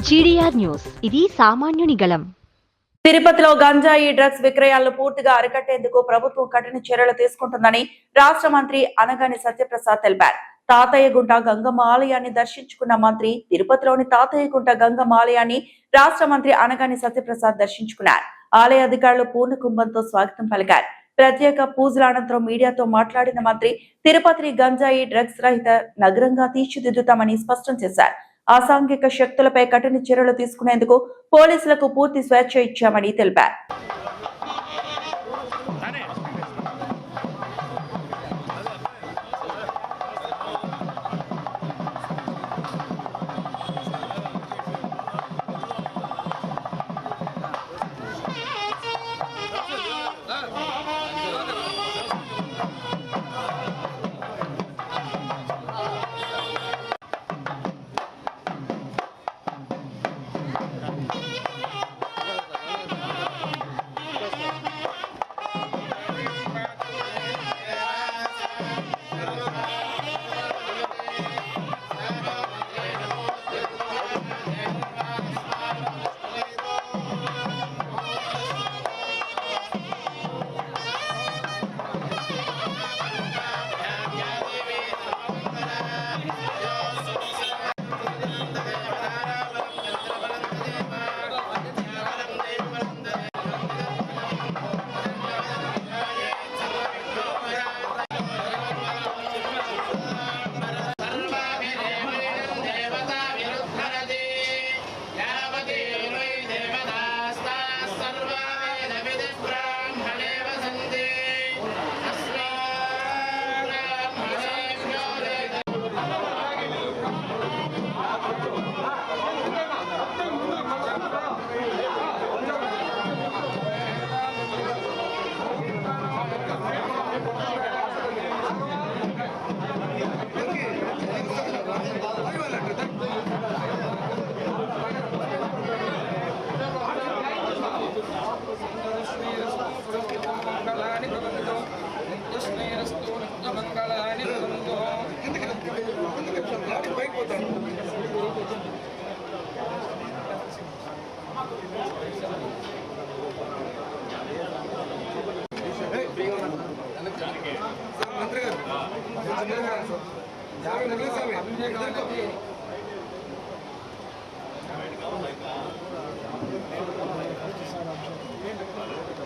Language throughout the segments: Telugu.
జీడీఆర్ న్యూస్, ఇది సామాన్యుని గళం. తిరుపతిలో గంజాయి డ్రగ్స్ విక్రయాలను పూర్తిగా అరికట్టేందుకు ప్రభుత్వం కఠిన చర్యలు తీసుకుంటుందని రాష్ట్ర మంత్రి అనగాని సత్యప్రసాద్ తెలిపారు. తాతయ్యగుంట గంగమ్మ ఆలయాన్ని దర్శించుకున్న మంత్రి తిరుపతిలోని తాతయ్యగుంట గంగమ్మ ఆలయాన్ని రాష్ట్ర మంత్రి అనగాని సత్యప్రసాద్ దర్శించుకున్నారు. ఆలయ అధికారులు పూర్ణ కుంభంతో స్వాగతం పలికారు. ప్రత్యేక పూజల అనంతరం మీడియాతో మాట్లాడిన మంత్రి తిరుపతిని గంజాయి డ్రగ్స్ రహిత నగరంగా తీర్చిదిద్దుతామని స్పష్టం చేశారు. అసాంఘిక శక్తులపై కఠిన చర్యలు తీసుకునేందుకు పోలీసులకు పూర్తి స్వేచ్ఛ ఇచ్చామని తెలిపారు.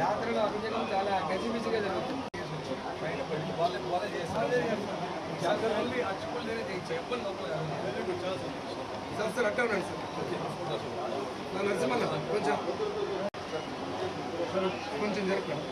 జాతరలో అభిషేకం చాలా గజిబిజిగా జరుగుతుంది. సార్ అట్టే ఉన్నాడు సార్ నరసింహన్న కొంచెం జరపండి.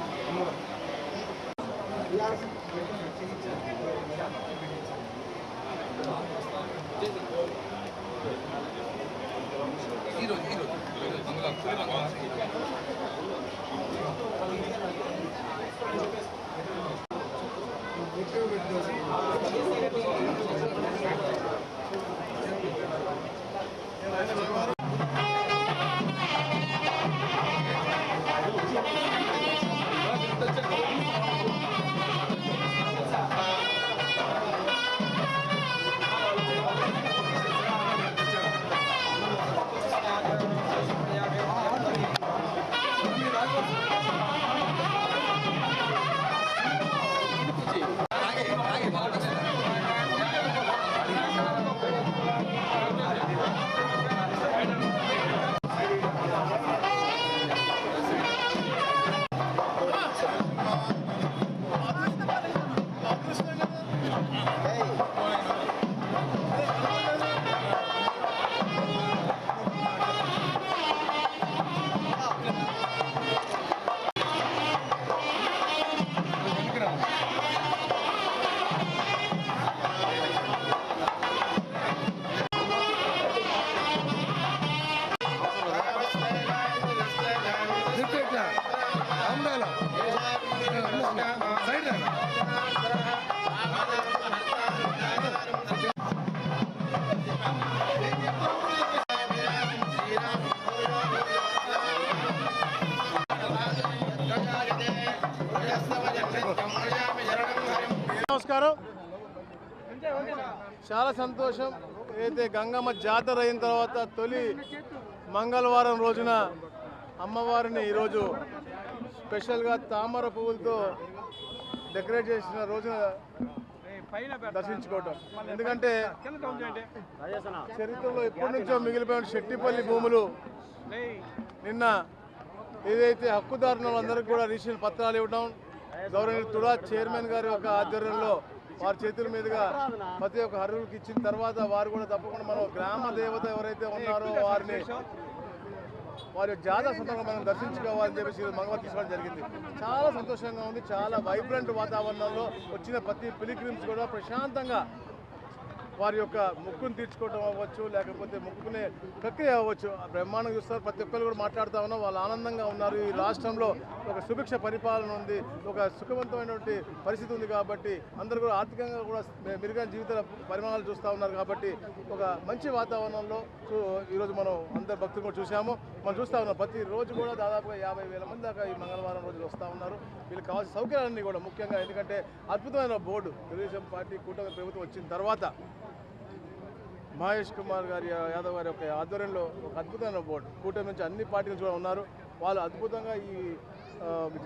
నమస్కారం. చాలా సంతోషం. ఏదైతే గంగమ్మ జాతర అయిన తర్వాత తొలి మంగళవారం రోజున అమ్మవారిని ఈరోజు స్పెషల్గా తామర పువ్వులతో డెకరేట్ చేసిన రోజున దర్శించుకోవటం. ఎందుకంటే చరిత్రలో ఎప్పటి నుంచో మిగిలిపోయిన శెట్టిపల్లి భూములు నిన్న ఏదైతే హక్కుదారులందరికీ కూడా రిజిస్ట్రేషన్ పత్రాలు ఇవ్వడం, గౌరవనీయులు తుడా చైర్మన్ గారి యొక్క ఆధ్వర్యంలో వారి చేతుల మీదుగా ప్రతి ఒక్క అర్హులకు ఇచ్చిన తర్వాత వారు కూడా తప్పకుండా మనం గ్రామ దేవత ఎవరైతే ఉన్నారో వారిని వారి జాతర సందర్భంగా మనం దర్శించుకోవాలని చెప్పేసి మంగళవారం తీసుకోవడం జరిగింది. చాలా సంతోషంగా ఉంది. చాలా వైబ్రెంట్ వాతావరణంలో వచ్చిన ప్రతి పిలిగ్రిమ్స్ కూడా ప్రశాంతంగా వారి యొక్క మొక్కును తీర్చుకోవడం అవ్వచ్చు, లేకపోతే మొక్కుకునే ప్రక్రియ అవ్వచ్చు. బ్రహ్మాండంగా చూస్తారు. ప్రతి ఒక్కరు కూడా మాట్లాడుతూ ఉన్నాం, వాళ్ళు ఆనందంగా ఉన్నారు. ఈ రాష్ట్రంలో ఒక సుభిక్ష పరిపాలన ఉంది, ఒక సుఖవంతమైనటువంటి పరిస్థితి ఉంది. కాబట్టి అందరూ కూడా ఆర్థికంగా కూడా మెరుగైన జీవిత పరిమాణాలు చూస్తూ ఉన్నారు. కాబట్టి ఒక మంచి వాతావరణంలో ఈరోజు మనం అందరు భక్తులు కూడా చూసాము. మనం చూస్తూ ఉన్నాం ప్రతిరోజు కూడా దాదాపుగా 50,000 మంది దాకా ఈ మంగళవారం రోజులు వస్తూ ఉన్నారు. వీళ్ళకి కావాల్సిన సౌకర్యాలన్నీ కూడా ముఖ్యంగా, ఎందుకంటే అద్భుతమైన బోర్డు తెలుగుదేశం పార్టీ కూటమి ప్రభుత్వం వచ్చిన తర్వాత మహేష్ కుమార్ గారి యాదవ్ గారి యొక్క ఆధ్వర్యంలో ఒక అద్భుతమైన బోర్డు, కూటమి నుంచి అన్ని పార్టీలు కూడా ఉన్నారు. వాళ్ళు అద్భుతంగా ఈ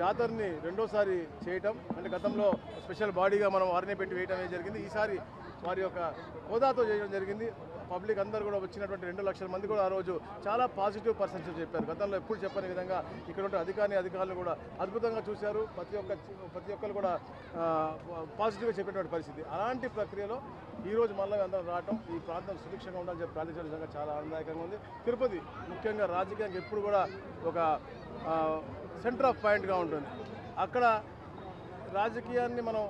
జాతరని రెండోసారి చేయటం, అంటే గతంలో స్పెషల్ బాడీగా మనం వారిని పెట్టి వేయటం జరిగింది. ఈసారి వారి యొక్క హోదాతో చేయడం జరిగింది. పబ్లిక్ అందరూ కూడా వచ్చినటువంటి 2 లక్షల మంది కూడా ఆ రోజు చాలా పాజిటివ్ పర్సన్స్ చెప్పారు. గతంలో ఎప్పుడు చెప్పని విధంగా ఇక్కడ ఉంటే అధికారులు కూడా అద్భుతంగా చూశారు. ప్రతి ఒక్కరు కూడా పాజిటివ్గా చెప్పేటువంటి పరిస్థితి. అలాంటి ప్రక్రియలో ఈరోజు మళ్ళీ అందరం రావటం, ఈ ప్రాంతం సుభిక్షంగా ఉండాలని చెప్పి ప్రార్థించడం నిజంగా చాలా ఆనందదాయకంగా ఉంది. తిరుపతి ముఖ్యంగా రాజకీయంగా ఎప్పుడు కూడా ఒక సెంటర్ ఆఫ్ పాయింట్గా ఉంటుంది. అక్కడ రాజకీయాన్ని మనం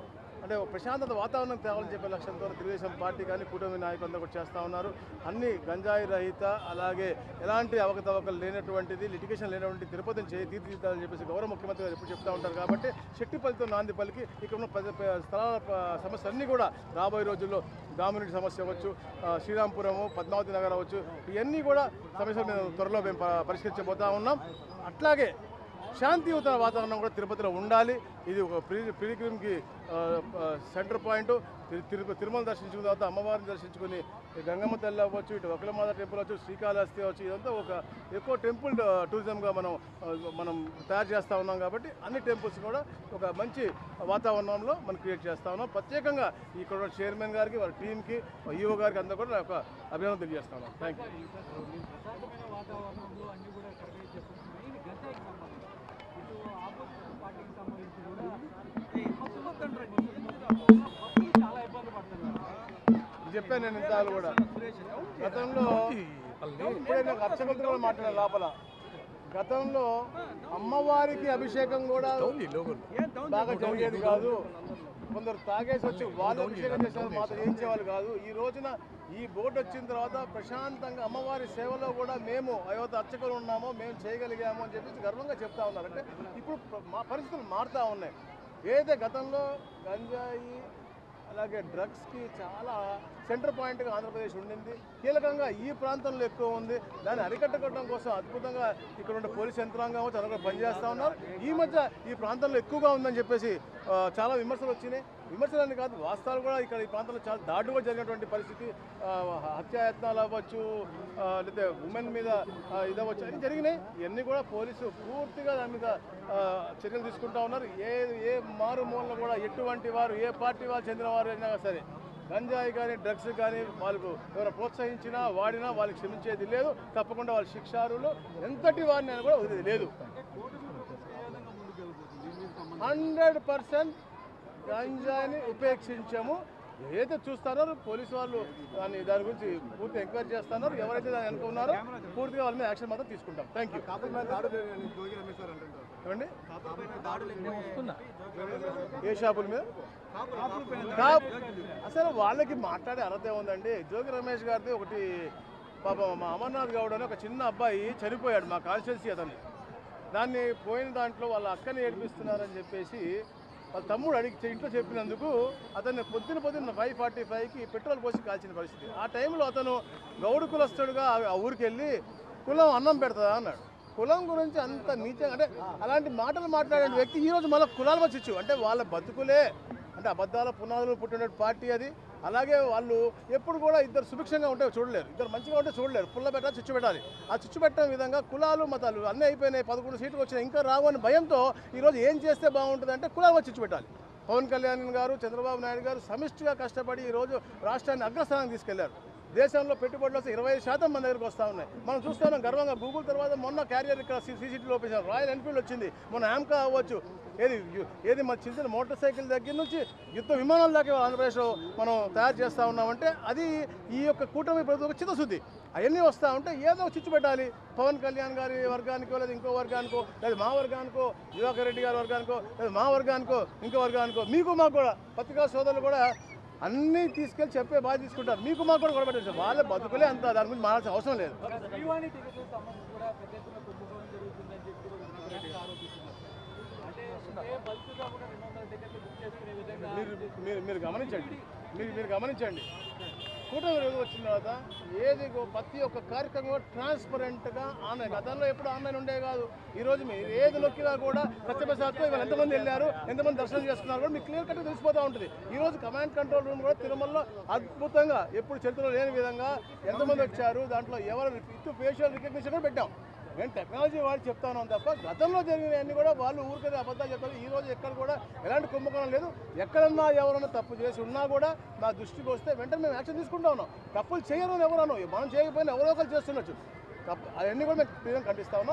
అంటే ప్రశాంతత వాతావరణం తేవాలని చెప్పే లక్ష్యంతో తెలుగుదేశం పార్టీ కానీ కూటమి నాయకులందరూ కూడా చేస్తూ ఉన్నారు. అన్ని గంజాయి రహిత, అలాగే ఎలాంటి అవకతవకలు లేనటువంటిది, లిటిగేషన్ లేనటువంటి తిరుపతిని తీర్చిదిద్దాలని చెప్పేసి గౌరవ ముఖ్యమంత్రి గారు ఎప్పుడు చెప్తూ ఉంటారు. కాబట్టి శెట్టిపల్లితో నాంది పలికి ఇక్కడ ఉన్న స్థలాల సమస్యలన్నీ కూడా రాబోయే రోజుల్లో గామిరెడ్డి సమస్య అవ్వచ్చు, శ్రీరాంపురము, పద్మావతి నగర్ అవ్వచ్చు, ఇవన్నీ కూడా సమస్యలు మేము త్వరలో మేము పరిష్కరించబోతా ఉన్నాం. అట్లాగే శాంతియుత వాతావరణం కూడా తిరుపతిలో ఉండాలి. ఇది ఒక పిలిగ్రిమ్కి సెంటర్ పాయింట్. తిరుమల దర్శించుకున్న తర్వాత అమ్మవారిని దర్శించుకుని గంగమ్మ తల్లి అవ్వచ్చు, ఇటు వకలమాత టెంపుల్ అవ్వచ్చు, శ్రీకాళహస్తి అవ్వచ్చు, ఇదంతా ఒక ఎక్కువ టెంపుల్ టూరిజంగా మనం తయారు చేస్తూ ఉన్నాం. కాబట్టి అన్ని టెంపుల్స్ కూడా ఒక మంచి వాతావరణంలో మనం క్రియేట్ చేస్తూ ఉన్నాం. ప్రత్యేకంగా ఇక్కడ చైర్మన్ గారికి, వాళ్ళ టీంకి, ఈఓ గారికి అందరూ కూడా ఒక అభినందన తెలియజేస్తా ఉన్నాం. Thank you. చెప్పాను నేను ఇంతలు కూడా గతంలో ఇప్పుడే నాకు అర్చకులతో కూడా మాట్లాడాను లోపల. గతంలో అమ్మవారికి అభిషేకం కూడా బాగా జరిగేది కాదు. కొందరు తాగేసి వచ్చి వాళ్ళు అభిషేకం చేసేవాళ్ళు, మాతో చేయించేవాళ్ళు కాదు. ఈ రోజున ఈ బోర్డు వచ్చిన తర్వాత ప్రశాంతంగా అమ్మవారి సేవలో కూడా మేము అయోధ్య అర్చకులు ఉన్నామో, మేము చేయగలిగాము అని చెప్పేసి గర్వంగా చెప్తా ఉన్నారు. అంటే ఇప్పుడు మా పరిస్థితులు మారుతూ ఉన్నాయి. ఏదైతే గతంలో గంజాయి అలాగే డ్రగ్స్కి చాలా సెంటర్ పాయింట్గా ఆంధ్రప్రదేశ్ ఉండింది, కీలకంగా ఈ ప్రాంతంలో ఎక్కువ ఉంది. దాన్ని అరికట్టడం కోసం అద్భుతంగా ఇక్కడ ఉండే పోలీస్ యంత్రాంగం చాలా పనిచేస్తూ ఉన్నారు. ఈ మధ్య ఈ ప్రాంతంలో ఎక్కువగా ఉందని చెప్పేసి చాలా విమర్శలు వచ్చినాయి. విమర్శలని కాదు, వాస్తవాలు కూడా ఇక్కడ ఈ ప్రాంతంలో చాలా దాడుగా జరిగినటువంటి పరిస్థితి, హత్యాయత్నాలు అవ్వచ్చు, లేకపోతే ఉమెన్ మీద ఇదవ్వచ్చు, అన్నీ జరిగినాయి. ఇవన్నీ కూడా పోలీసు పూర్తిగా దాని మీద చర్యలు తీసుకుంటా ఉన్నారు. ఏ మారుమూలలో కూడా ఎటువంటి వారు, ఏ పార్టీ వాళ్ళు చెందిన వారు అయినా సరే గంజాయి కానీ డ్రగ్స్ కానీ వాళ్ళకు ఎవరైనా ప్రోత్సహించినా వాడినా వాళ్ళకి క్షమించేది లేదు. తప్పకుండా వాళ్ళ శిక్షారులు ఎంతటి వారిని కూడా వదిలేది లేదు. 100% గంజాయిని ఉపేక్షించాము. ఏదైతే చూస్తారో పోలీసు వాళ్ళు దాని గురించి పూర్తి ఎంక్వైరీ చేస్తున్నారు. ఎవరైతే దాన్ని అనుకున్నారో పూర్తిగా వాళ్ళ మీద యాక్షన్ మాత్రం తీసుకుంటాం. Thank you. ఏమండి ఏ షాపుల మీద అసలు వాళ్ళకి మాట్లాడే అర్హత ఉందండి. జోగి రమేష్ గారిది ఒకటి పాపం మా అమర్నాథ్ గౌడ్ అని ఒక చిన్న అబ్బాయి చనిపోయాడు మా కాన్స్టిట్యున్సీ. అతన్ని దాన్ని పోయిన దాంట్లో వాళ్ళ అక్కని ఏడిపిస్తున్నారని చెప్పేసి వాళ్ళ తమ్ముడు అడిగి ఇంట్లో చెప్పినందుకు అతన్ని పొద్దున 5:45కి పెట్రోల్ పోసి కాల్చిన పరిస్థితి. ఆ టైంలో అతను గౌడు కులస్తుడుగా ఆ ఊరికి వెళ్ళి కులం అన్నం పెడతాదా అన్నాడు. కులం గురించి అంత నీచంగా అంటే అలాంటి మాటలు మాట్లాడే వ్యక్తి ఈరోజు మళ్ళీ కులాల మధ్య అంటే వాళ్ళ బతుకులే అంటే అబద్ధాల పునాదులు పుట్టిన పార్టీ అది. అలాగే వాళ్ళు ఎప్పుడు కూడా ఇద్దరు సుభిక్షంగా ఉంటే చూడలేరు, ఇద్దరు మంచిగా ఉంటే చూడలేరు. పుల్ల పెట్టాలి, చిచ్చు పెట్టాలి. ఆ చిచ్చు పెట్టడం విధంగా కులాలు మతాలు అన్నీ అయిపోయినాయి, 11 సీట్లు వచ్చినాయి, ఇంకా రావు అని భయంతో ఈరోజు ఏం చేస్తే బాగుంటుంది అంటే కులాలు చిచ్చు పెట్టాలి. పవన్ కళ్యాణ్ గారు, చంద్రబాబు నాయుడు గారు సమిష్టిగా కష్టపడి ఈరోజు రాష్ట్రాన్ని అగ్రస్థానానికి తీసుకెళ్లారు. దేశంలో పెట్టుబడులు వస్తే 25% మన దగ్గరకు వస్తూ ఉన్నాయి. మనం చూస్తున్నాం గర్వంగా. గూగుల్ తర్వాత మొన్న క్యారియర్ ఇక్కడ సిసిటీలో ఓపెన్, రాయల్ ఎన్ఫీల్డ్ వచ్చింది, మొన్న ఆమ్కా అవ్వచ్చు, ఏది మన చిన్న మోటార్ సైకిల్ దగ్గర నుంచి యుద్ధ విమానాల దాకా ఆంధ్రప్రదేశ్లో మనం తయారు చేస్తూ ఉన్నామంటే అది ఈ యొక్క కూటమి ప్రభుత్వం చిత్తశుద్ధి. అవన్నీ వస్తూ ఉంటే ఏదో చిచ్చు పెట్టాలి. పవన్ కళ్యాణ్ గారి వర్గానికో లేదా ఇంకో వర్గానికో లేదా మా వర్గానికో, దివాకర్ రెడ్డి గారి వర్గానికో లేదా మా వర్గానికో ఇంకో వర్గానికో, మీకు మాకు కూడా పత్రికా సోదరులు కూడా అన్నీ తీసుకెళ్ళి చెప్పే బాగా తీసుకుంటారు. మీకు మాకు కూడా గొడవపెట్టారు. వాళ్ళ బతుకులే అంత, దాని గురించి మాట్లాడాల్సిన అవసరం లేదు. మీరు గమనించండి కూటమి వచ్చిన తర్వాత ఏది ప్రతి ఒక్క కార్యక్రమం ట్రాన్స్పరెంట్గా ఆన్లైన్. గతంలో ఎప్పుడు ఆన్లైన్ ఉండే కాదు. ఈరోజు మీరు ఏది నొక్కినా కూడా సత్యప్రసాద్తో ఇవాళ ఎంతమంది వెళ్ళారు, ఎంతమంది దర్శనం చేసుకున్నారు కూడా మీకు క్లియర్ కట్గా తెలిసిపోతూ ఉంటుంది. ఈరోజు కమాండ్ కంట్రోల్ రూమ్ కూడా తిరుమలలో అద్భుతంగా ఎప్పుడు చరిత్రలో లేని విధంగా ఎంతమంది వచ్చారు, దాంట్లో ఎవరు ఫేషియల్ రికగ్నిషన్ కూడా పెట్టాం. నేను టెక్నాలజీ వాళ్ళు చెప్తాను తప్ప గతంలో జరిగినవన్నీ కూడా వాళ్ళు ఊరికే అబద్ధాలు చెప్తారు. ఈ రోజు ఎక్కడ కూడా ఎలాంటి కుంభకోణం లేదు. ఎక్కడన్నా ఎవరైనా తప్పు చేసి ఉన్నా కూడా మా దృష్టికి వస్తే వెంటనే మేము యాక్షన్ తీసుకుంటా ఉన్నాం. తప్పులు చేయరు ఎవరన్నా, మనం చేయకపోయినా ఎవరో ఒకరు చేస్తుండొచ్చు. అవన్నీ కూడా మేము ఖండిస్తా ఉన్నాం.